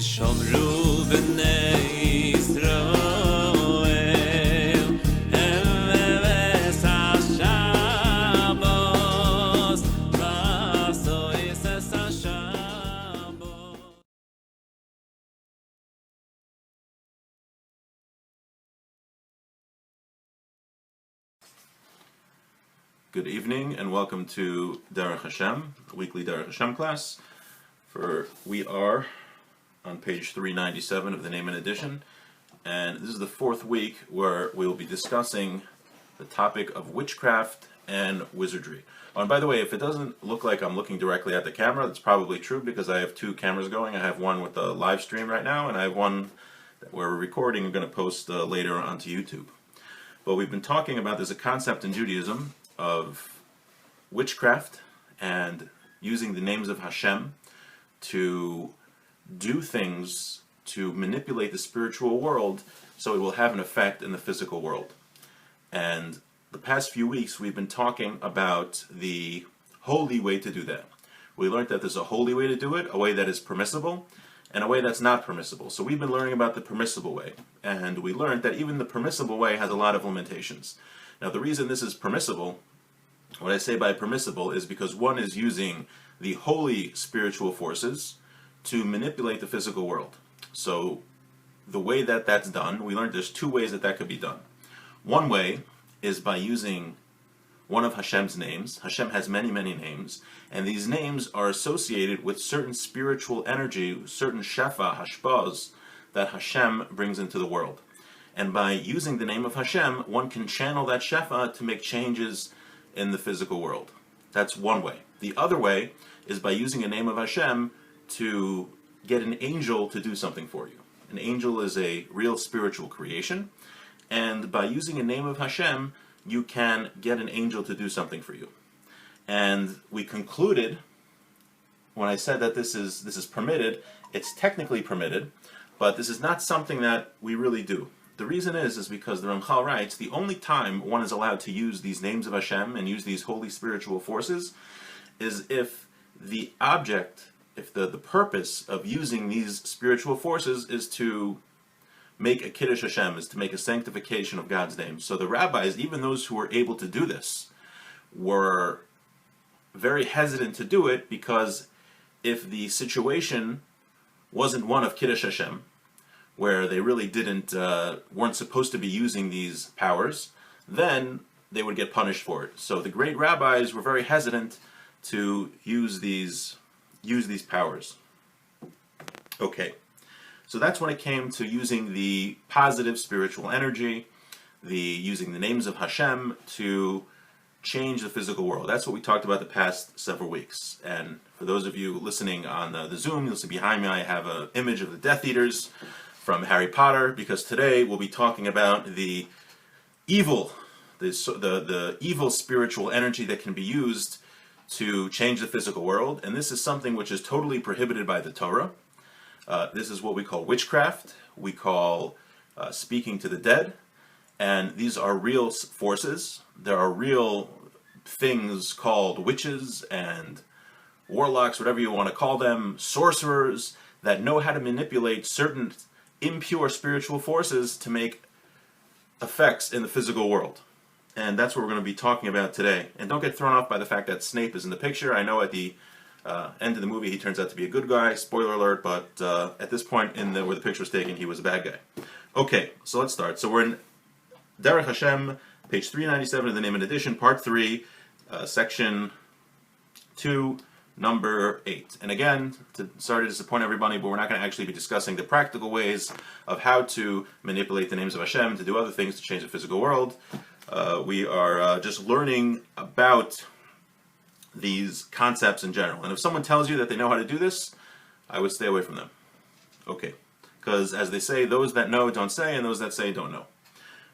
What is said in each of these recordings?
תשמרו בני ישראל אמס השבוס ועשויס es השבוס. Good evening and welcome to Derech Hashem, a weekly Derech Hashem class. We are on page 397 of the Naaman edition, and this is the fourth week where we will be discussing the topic of witchcraft and wizardry. Oh, and by the way, if it doesn't look like I'm looking directly at the camera, that's probably true because I have two cameras going. I have one with the live stream right now, and I have one that we're recording and going to post later onto YouTube. But we've been talking about there's a concept in Judaism of witchcraft and using the names of Hashem to do things to manipulate the spiritual world so it will have an effect in the physical world. And the past few weeks we've been talking about the holy way to do that. We learned that there's a holy way to do it, a way that is permissible, and a way that's not permissible. So we've been learning about the permissible way, and we learned that even the permissible way has a lot of limitations. Now the reason this is permissible, what I say by permissible, is because one is using the holy spiritual forces to manipulate the physical world. So the way that that's done, we learned there's two ways that could be done. One way is by using one of Hashem's names. Hashem has many, many names, and these names are associated with certain spiritual energy, certain shefa, hashbaz, that Hashem brings into the world. And by using the name of Hashem, one can channel that shefa to make changes in the physical world. That's one way. The other way is by using a name of Hashem to get an angel to do something for you. An angel is a real spiritual creation, and by using a name of Hashem, you can get an angel to do something for you. And we concluded, when I said that this is permitted, it's technically permitted, but this is not something that we really do. The reason is because the Ramchal writes, the only time one is allowed to use these names of Hashem and use these holy spiritual forces is if the object, if the purpose of using these spiritual forces is to make a Kiddush Hashem, is to make a sanctification of God's name. So the rabbis, even those who were able to do this, were very hesitant to do it, because if the situation wasn't one of Kiddush Hashem, where they really weren't supposed to be using these powers, then they would get punished for it. So the great rabbis were very hesitant to use these powers. Okay, so that's when it came to using the positive spiritual energy, using the names of Hashem to change the physical world. That's what we talked about the past several weeks. And for those of you listening on the Zoom, you'll see behind me I have an image of the Death Eaters from Harry Potter, because today we'll be talking about the evil spiritual energy that can be used to change the physical world. And this is something which is totally prohibited by the Torah. This is what we call witchcraft. We call speaking to the dead. And these are real forces. There are real things called witches and warlocks, whatever you want to call them, sorcerers, that know how to manipulate certain impure spiritual forces to make effects in the physical world. And that's what we're going to be talking about today. And don't get thrown off by the fact that Snape is in the picture. I know at the end of the movie he turns out to be a good guy, spoiler alert, but at this point where the picture was taken, he was a bad guy. Okay, so let's start. So we're in Derech Hashem, page 397 of the Naaman edition, part 3, section 2, number 8. And again, sorry to disappoint everybody, but we're not going to actually be discussing the practical ways of how to manipulate the names of Hashem to do other things to change the physical world. We are just learning about these concepts in general. And if someone tells you that they know how to do this, I would stay away from them. Okay. Because as they say, those that know don't say, and those that say don't know.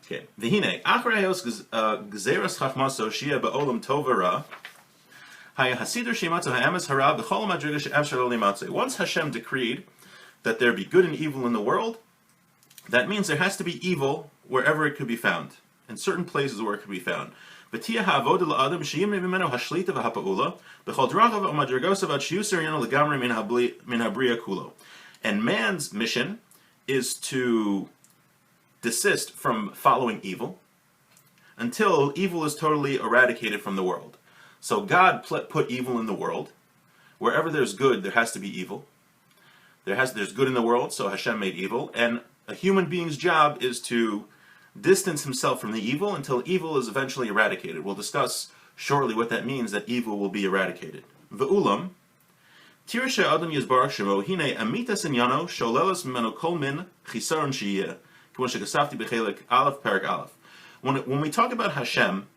Okay. V'hine, achrayos gzeras chachmaso shia ba'olam tovara. Once Hashem decreed that there be good and evil in the world, that means there has to be evil wherever it could be found, in certain places where it could be found. And man's mission is to desist from following evil until evil is totally eradicated from the world. So God put evil in the world. Wherever there's good, there has to be evil. There's good in the world, so Hashem made evil. And a human being's job is to distance himself from the evil until evil is eventually eradicated. We'll discuss shortly what that means, that evil will be eradicated. Ve'ulam, Tirsha Adam Yizbarach Shemo, Hine Amitas Inyano, Sholelas Mimeno Kol Min, Chisaron Shiyeh, K'mo Shegasafti B'Chelik Aleph, Perak Aleph. When we talk about Hashem,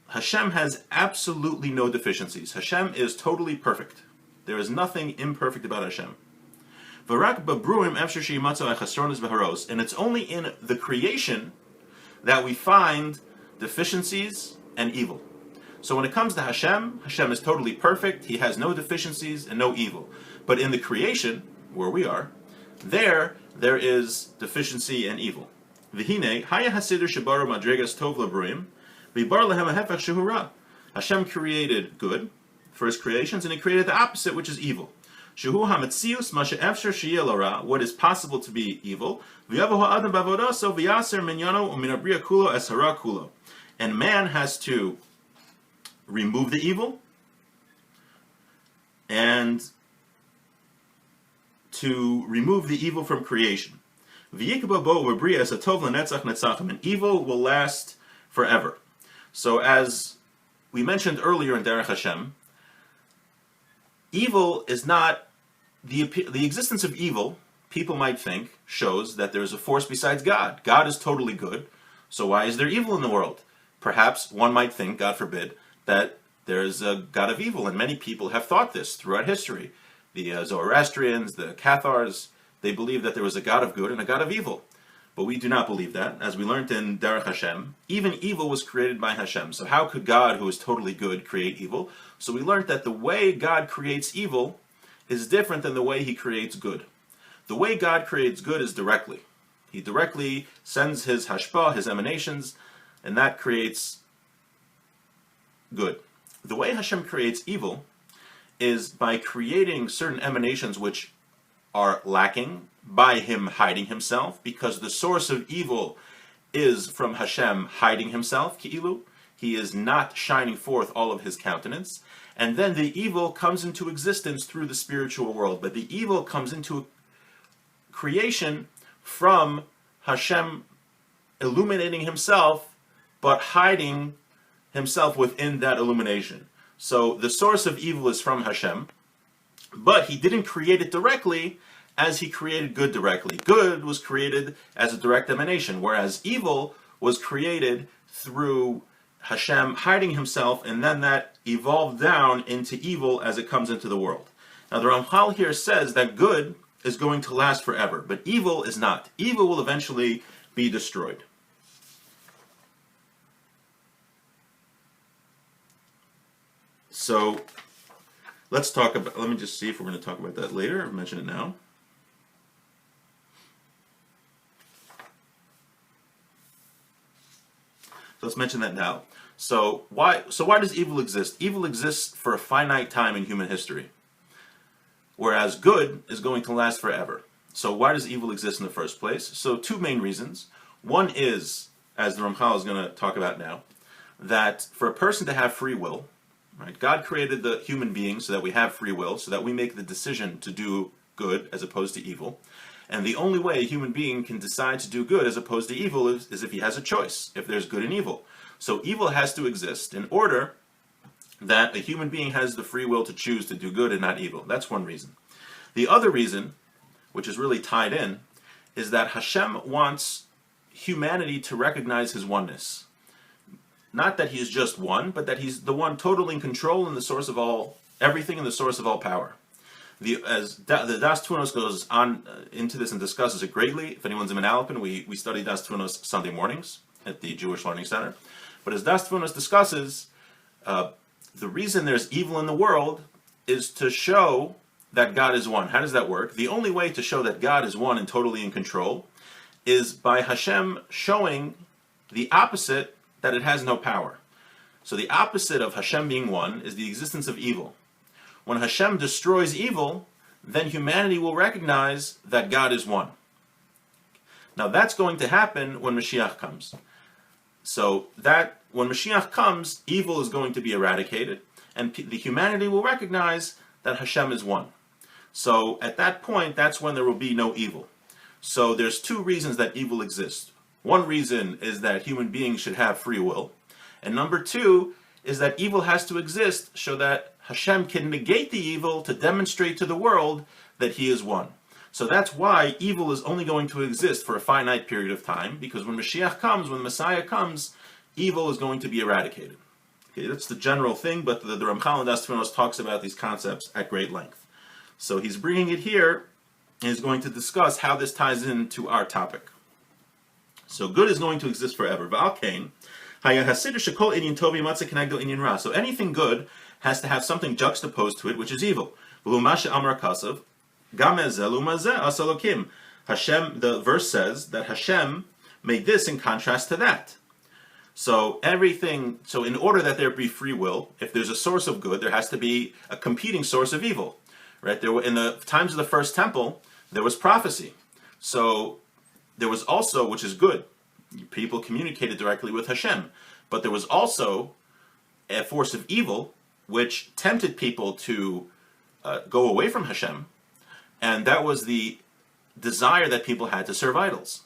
Hashem has absolutely no deficiencies. Hashem is totally perfect. There is nothing imperfect about Hashem. And it's only in the creation that we find deficiencies and evil. So when it comes to Hashem, Hashem is totally perfect. He has no deficiencies and no evil. But in the creation, where we are, there is deficiency and evil. V'hine, haya hasidur shebaru madregas tov labruim, v'bar lehem hahefech shehu ra. Hashem created good for His creations, and He created the opposite, which is evil. Shehu hametzius ma she'efshar sheyeh lo ra, what is possible to be evil. V'yavo ha'adam b'avodaso v'yaser minyano u'min habriya kulo es hara kulo. And man has to remove the evil and to remove the evil from creation. And evil will last forever. So as we mentioned earlier in Derech Hashem, evil is not, the existence of evil, people might think, shows that there is a force besides God. God is totally good, so why is there evil in the world? Perhaps one might think, God forbid, that there is a God of evil, and many people have thought this throughout history. The Zoroastrians, the Cathars, they believe that there was a God of good and a God of evil. But we do not believe that. As we learned in Derech Hashem, even evil was created by Hashem. So how could God, who is totally good, create evil? So we learned that the way God creates evil is different than the way He creates good. The way God creates good is directly. He directly sends His hashpah, His emanations, and that creates good. The way Hashem creates evil is by creating certain emanations which are lacking, by Him hiding Himself, because the source of evil is from Hashem hiding Himself, ki'ilu. He is not shining forth all of His countenance. And then the evil comes into existence through the spiritual world. But the evil comes into creation from Hashem illuminating Himself, but hiding Himself within that illumination. So the source of evil is from Hashem, but He didn't create it directly as He created good directly. Good was created as a direct emanation, whereas evil was created through Hashem hiding Himself, and then that evolved down into evil as it comes into the world. Now the Ramchal here says that good is going to last forever, but evil is not. Evil will eventually be destroyed. So let's talk about, let me just see if we're going to talk about that later, I'll mention it now. So let's mention that now. So why does evil exist? Evil exists for a finite time in human history, whereas good is going to last forever. So why does evil exist in the first place? So two main reasons. One is, as the Ramchal is going to talk about now, that for a person to have free will, right, God created the human being so that we have free will, so that we make the decision to do good as opposed to evil. And the only way a human being can decide to do good as opposed to evil is if he has a choice, if there's good and evil. So evil has to exist in order that a human being has the free will to choose to do good and not evil. That's one reason. The other reason, which is really tied in, is that Hashem wants humanity to recognize His oneness. Not that He is just one, but that He's the one totally in control and the source of all, everything and the source of all power. As the Das Tunos goes on into this and discusses it greatly. If anyone's in Manalapan, we study Das Tunos Sunday mornings at the Jewish Learning Center. But as Das Tunos discusses, the reason there's evil in the world is to show that God is one. How does that work? The only way to show that God is one and totally in control is by Hashem showing the opposite, that it has no power. So the opposite of Hashem being one is the existence of evil. When Hashem destroys evil, then humanity will recognize that God is one. Now that's going to happen when Mashiach comes. So that when Mashiach comes, evil is going to be eradicated, and the humanity will recognize that Hashem is one. So at that point, that's when there will be no evil. So there's two reasons that evil exists. One reason is that human beings should have free will. And number two is that evil has to exist so that Hashem can negate the evil to demonstrate to the world that he is one. So that's why evil is only going to exist for a finite period of time, because when Mashiach comes, when Messiah comes, evil is going to be eradicated. Okay, that's the general thing, but the Ramchal in Das Tfinos talks about these concepts at great length. So he's bringing it here, and he's going to discuss how this ties into our topic. So good is going to exist forever. So anything good has to have something juxtaposed to it, which is evil. Hashem, the verse says that Hashem made this in contrast to that. So in order that there be free will, if there's a source of good, there has to be a competing source of evil. Right? In the times of the first temple, there was prophecy. So there was also, which is good, people communicated directly with Hashem. But there was also a force of evil which tempted people to go away from Hashem, and that was the desire that people had to serve idols.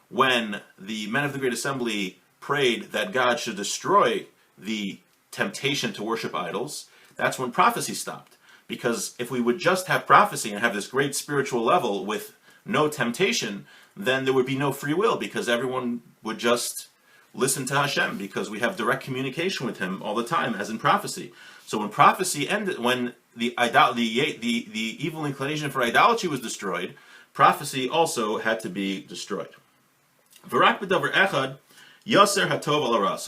When the men of the Great Assembly prayed that God should destroy the temptation to worship idols, that's when prophecy stopped. Because if we would just have prophecy and have this great spiritual level with no temptation, then there would be no free will, because everyone would just listen to Hashem, because we have direct communication with him all the time, as in prophecy. So when prophecy ended, when the evil inclination for idolatry was destroyed, prophecy also had to be destroyed. So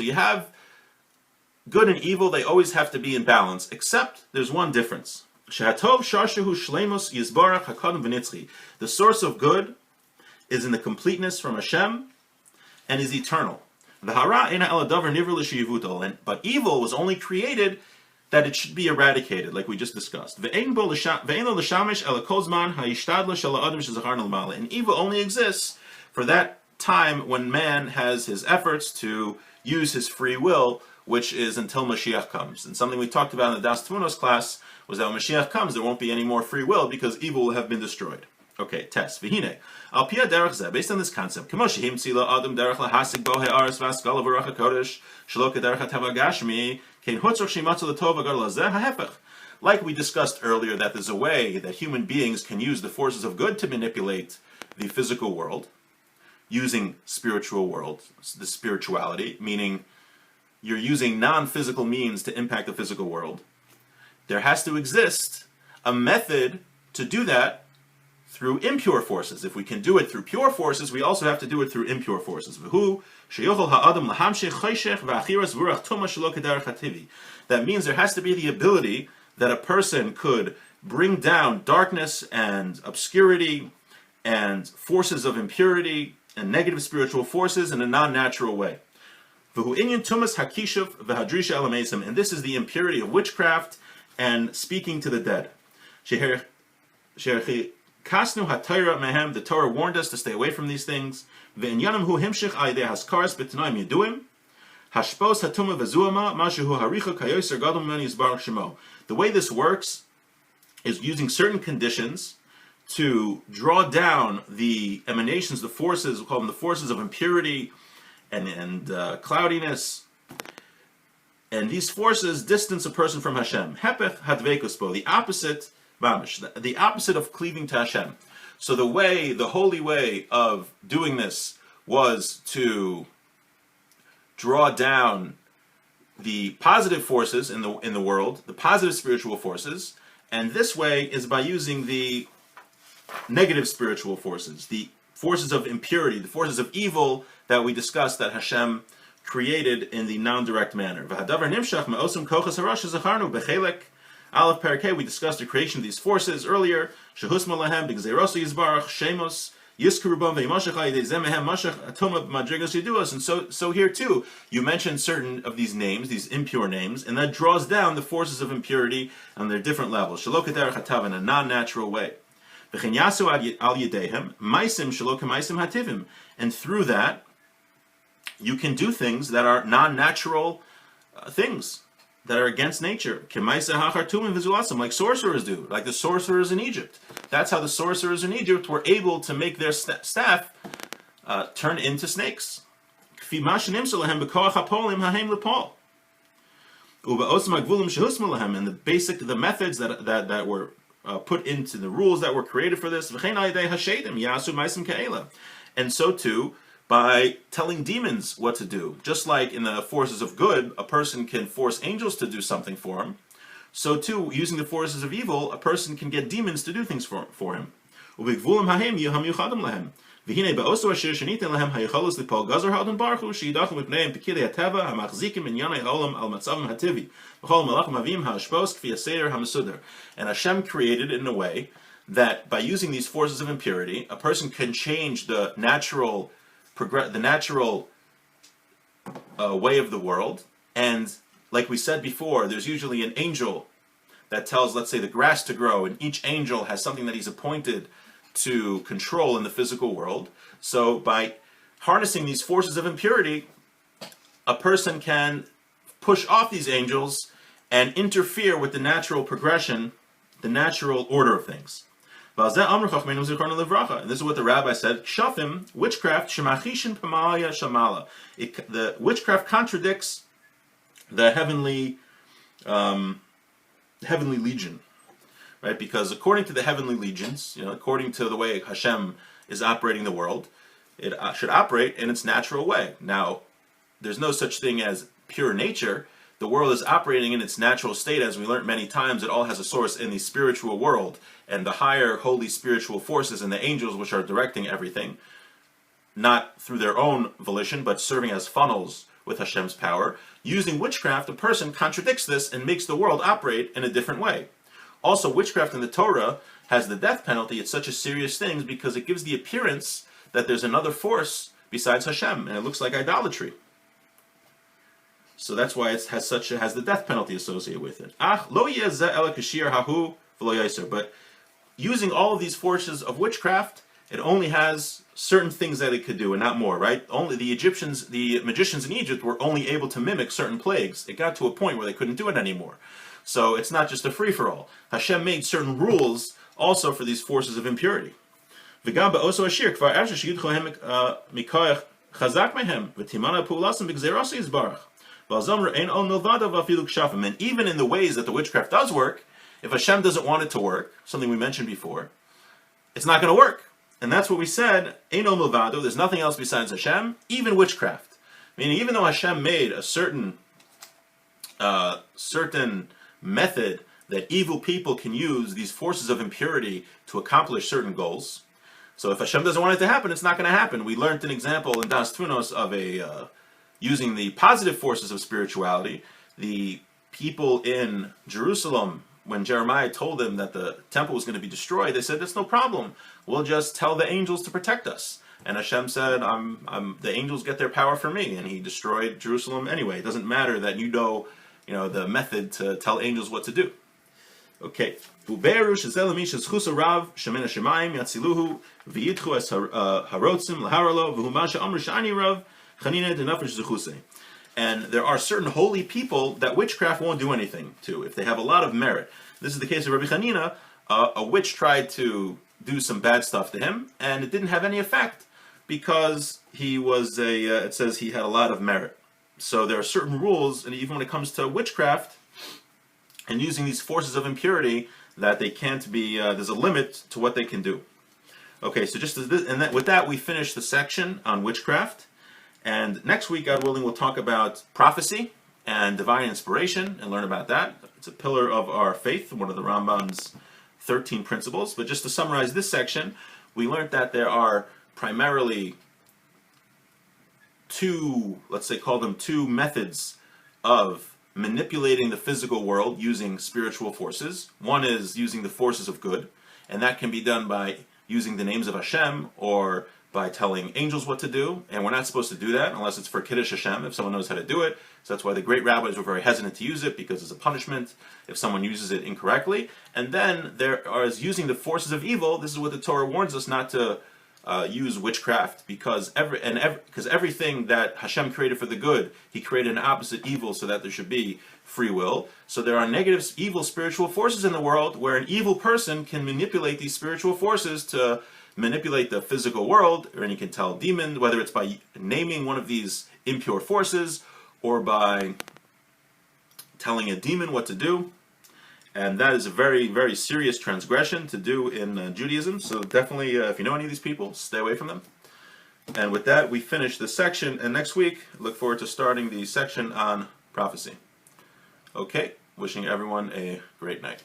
you have good and evil, they always have to be in balance, except there's one difference. The source of good is in the completeness from Hashem and is eternal. But evil was only created that it should be eradicated, like we just discussed. And evil only exists for that time when man has his efforts to use his free will, which is until Mashiach comes. And something we talked about in the Das Tfunos class was that when Mashiach comes, there won't be any more free will because evil will have been destroyed. Okay, test. V'hine. Al pia derech zeh, based on this concept, k'mo shehimtzi lo adam derech lahasik bo ha'aretz v'haskala v'ruach HaKodesh, shelo k'derech ha'teva gashmi, kein hutzor shimatzu l'tov v'gadol hazeh ha'hefech. Like we discussed earlier, that there's a way that human beings can use the forces of good to manipulate the physical world, using spiritual world, the spirituality, meaning you're using non-physical means to impact the physical world. There has to exist a method to do that through impure forces. If we can do it through pure forces, we also have to do it through impure forces. That means there has to be the ability that a person could bring down darkness and obscurity and forces of impurity and negative spiritual forces in a non-natural way. And this is the impurity of witchcraft and speaking to the dead. The Torah warned us to stay away from these things. The way this works is using certain conditions to draw down the emanations, the forces, we call them the forces of impurity and cloudiness. And these forces distance a person from Hashem. Hepech hadveikuspo, the opposite, mamish, the opposite of cleaving to Hashem. So the holy way of doing this was to draw down the positive forces in the world, the positive spiritual forces, and this way is by using the negative spiritual forces, the forces of impurity, the forces of evil that we discussed that Hashem created in the non-direct manner. We discussed the creation of these forces earlier. And so here too, you mention certain of these names, these impure names, and that draws down the forces of impurity on their different levels. In a non-natural way. And through that, you can do things that are non-natural things that are against nature, like sorcerers do, like the sorcerers in Egypt. That's how the sorcerers in Egypt were able to make their staff turn into snakes. And the methods that were put into the rules that were created for this, and so too by telling demons what to do. Just like in the forces of good, a person can force angels to do something for him, so too, using the forces of evil, a person can get demons to do things for him. And Hashem created it in a way that by using these forces of impurity, a person can change the natural way of the world. And like we said before, there's usually an angel that tells, let's say, the grass to grow, and each angel has something that he's appointed to control in the physical world. So by harnessing these forces of impurity, a person can push off these angels and interfere with the natural progression, the natural order of things. And this is what the rabbi said: Shafim, witchcraft, shemachishin pamaya shamala. The witchcraft contradicts the heavenly legion, right? Because according to the heavenly legions, according to the way Hashem is operating the world, it should operate in its natural way. Now, there's no such thing as pure nature. The world is operating in its natural state, as we learned many times. It all has a source in the spiritual world, and the higher holy spiritual forces and the angels which are directing everything, not through their own volition, but serving as funnels with Hashem's power. Using witchcraft, a person contradicts this and makes the world operate in a different way. Also, witchcraft in the Torah has the death penalty. It's such a serious thing because it gives the appearance that there's another force besides Hashem, and it looks like idolatry. So that's why it has the death penalty associated with it. But using all of these forces of witchcraft, it only has certain things that it could do and not more, right? Only the magicians in Egypt were only able to mimic certain plagues. It got to a point where they couldn't do it anymore. So it's not just a free-for-all. Hashem made certain rules also for these forces of impurity. And even in the ways that the witchcraft does work, if Hashem doesn't want it to work, something we mentioned before, it's not going to work. And that's what we said, Eino milvado, there's nothing else besides Hashem, even witchcraft. Meaning, even though Hashem made a certain method that evil people can use these forces of impurity to accomplish certain goals, so if Hashem doesn't want it to happen, it's not going to happen. We learned an example in Das Tunos of using the positive forces of spirituality. The people in Jerusalem, when Jeremiah told them that the temple was going to be destroyed, they said, that's no problem. We'll just tell the angels to protect us. And Hashem said, the angels get their power from me. And he destroyed Jerusalem anyway. It doesn't matter that you know the method to tell angels what to do. Okay. And there are certain holy people that witchcraft won't do anything to, if they have a lot of merit. This is the case of Rabbi Chanina. A witch tried to do some bad stuff to him, and it didn't have any effect because he was it says he had a lot of merit. So there are certain rules, and even when it comes to witchcraft and using these forces of impurity, that they can't be, there's a limit to what they can do. Okay, so just as this, and with that we finish the section on witchcraft. And next week, God willing, we'll talk about prophecy and divine inspiration and learn about that. It's a pillar of our faith, one of the Rambam's 13 principles. But just to summarize this section, we learned that there are primarily two, let's say call them two methods of manipulating the physical world using spiritual forces. One is using the forces of good, and that can be done by using the names of Hashem or by telling angels what to do, and we're not supposed to do that unless it's for Kiddush Hashem, if someone knows how to do it. So that's why the great rabbis were very hesitant to use it, because it's a punishment if someone uses it incorrectly. And then there is using the forces of evil. This is what the Torah warns us not to use witchcraft, because everything that Hashem created for the good, He created an opposite evil so that there should be free will. So there are negative, evil spiritual forces in the world where an evil person can manipulate these spiritual forces to manipulate the physical world, and you can tell demon, whether it's by naming one of these impure forces or by telling a demon what to do. And that is a very, very serious transgression to do in Judaism. So definitely, if you know any of these people, stay away from them. And with that, we finish this section. And next week, look forward to starting the section on prophecy. Okay, wishing everyone a great night.